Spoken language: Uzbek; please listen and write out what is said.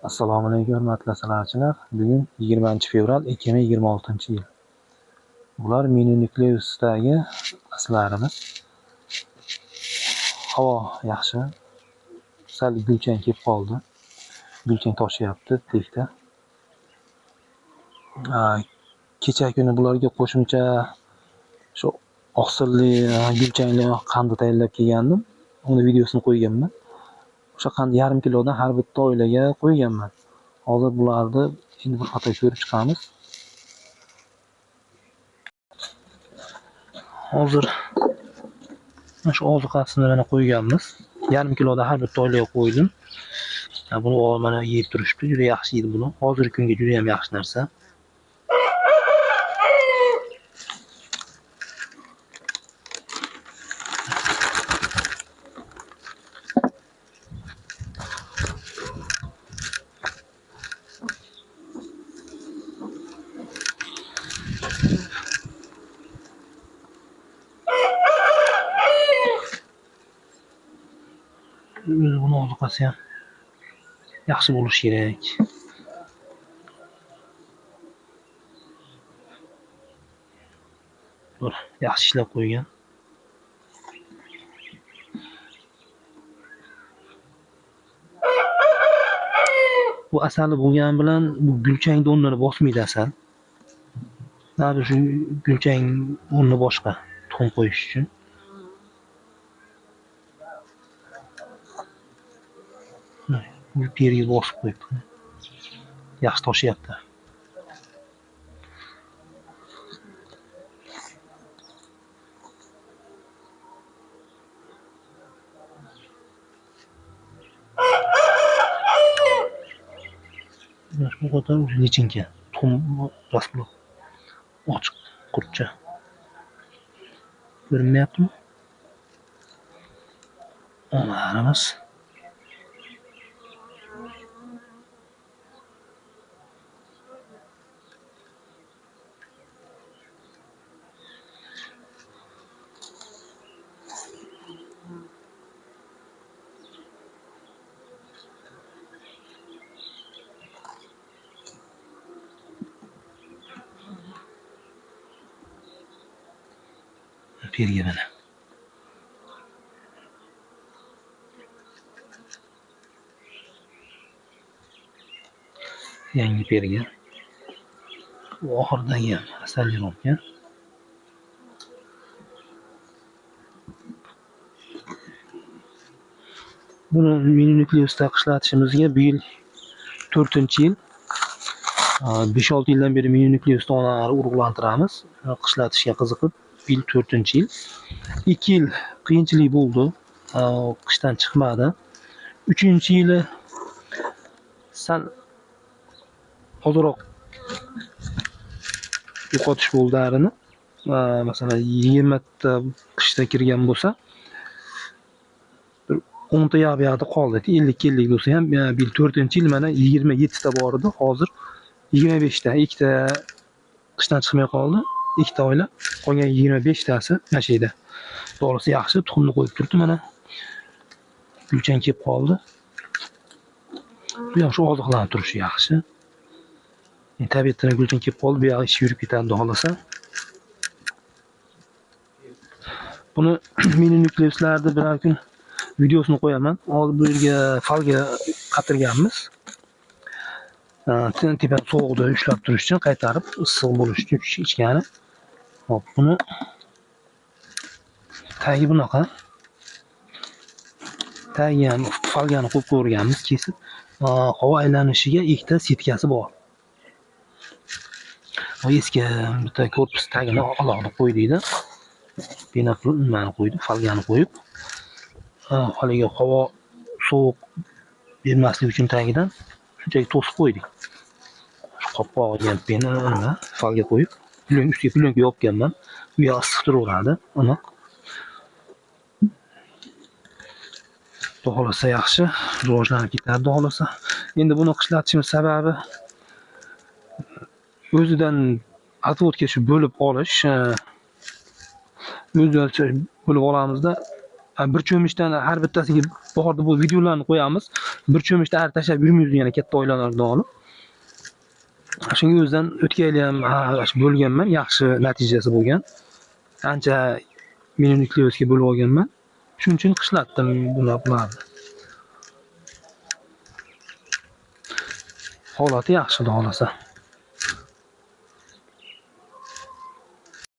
Assalomu alaykum hurmatli sanatchilar. Bugun 20-fevral 2026-yil. Bular Minunukleusdagi aslarimiz. Havo yaxshi. Sal gulchang kelib qoldi. Gulchang toshyapti tekda. Kecha kuni bularga qo'shimcha shu oqsilli gulchangli qandu tayyorlab kelgandim. Uni videosini qo'yganman. O'sha qand 1,5 kilodan har bitta oilaga qo'yganman. Hozir bularni endi bir qator ko'rib chiqamiz. Hozir shu ozuqasini mana qo'yganmiz. 1,5 kilodan har bitta oilaga qo'ydim. Buni mana yeb turishdi. Juda yaxshi edi buni. Hozirgi kunga juda ham yaxshi narsa. Buni ozuqasi ham yaxshi bo'lishi kerak. Yaxshi ishlab qo'ygan. Bu asali bo'lgan bilan bu gulchang o'rnini bosmaydi asal. Mana shu gulchang o'rni boshqa tuxum qo'yish uchun. Bu teriga bosib qo'yibdi. Yaxshi toshyapti. Bu qadar lichinka tuxum rasmi ochiq qurtcha. Ko'rinmayaptimi? Omaramiz. Perga mana. Yangi perga. Oxiridagi ham asalliroqga. Buni Minunukleusda qishlatishimizga bu yil 4-yil. 5-6 yildan beri Minunukleusda onalarni urug'lantiramiz. Qishlatishga qiziqib, bu yil 4-yil. 2 yil qiyinchilik bo'ldi. Qishdan chiqmadi. 3-yili sal ozroq yo'qotish bo'ldi darini. Masalan 20 ta qishda kirgan bo'lsa, 10 ta yoqda qoldi. 50 bo'lsa ham, bu 4-yil mana 27 ta bor edi. Hozir 25 ta, 2 ta qishdan chiqmay qoldi. 2 ta oila, qolgan 25 tasi yashaydi. To'g'risi yaxshi, tuxumni qo'yib turibdi mana. Gulchang kelib qoldi. Bu ham shu oziqlanib turishi yaxshi. Tabiatdan gulchang kelib qoldi, bu yoqqa ish yurib ketadi xohlasa. Buni Minunukleuslarda bir kun videosini qo'yaman. Hozir bu yerga falga qatirganmiz. Tepan sovuqda ushlab turish uchun, qaytarib issiq bo'lish uchun ichgani. Hop, buni tagi bunaqa. Tagi ham falgani qo'yib ko'rganmiz, kesib. Havo aylanishiga ikkita setkasi bor. Eski bitta korpus tagini alohida qo'ydikda. Benaflni qo'ydi, falgani qo'yib. Haliga havo sovuq bermaslik uchun tagidan shunchaki to'sib qo'ydik. Shu qopqog'iga nima falga qo'yib, ustiga plyonka yopganman. U yoq issiq turaveradi. Ana xohlasa yaxshi rivojlanib ketadi xohlasa. Endi buni qishlatishimiz sababi o'zidan отводga shu bo'lib olish. O'zidan bo'lib olamizda bir cho'mishdan har bittasiga bahorda bu videolarni qo'yamiz. Bir cho'mishda har tashlab yurmaymiz yana katta oilalardan olib. Shunga o'zidan o'tgan yili ham bo'lganman, yaxshi natijasi bo'lgan. Ancha minutlikga bo'lib olganman. Shuning uchun qishlatdim bularni. Holati yaxshi, xudo xolasa.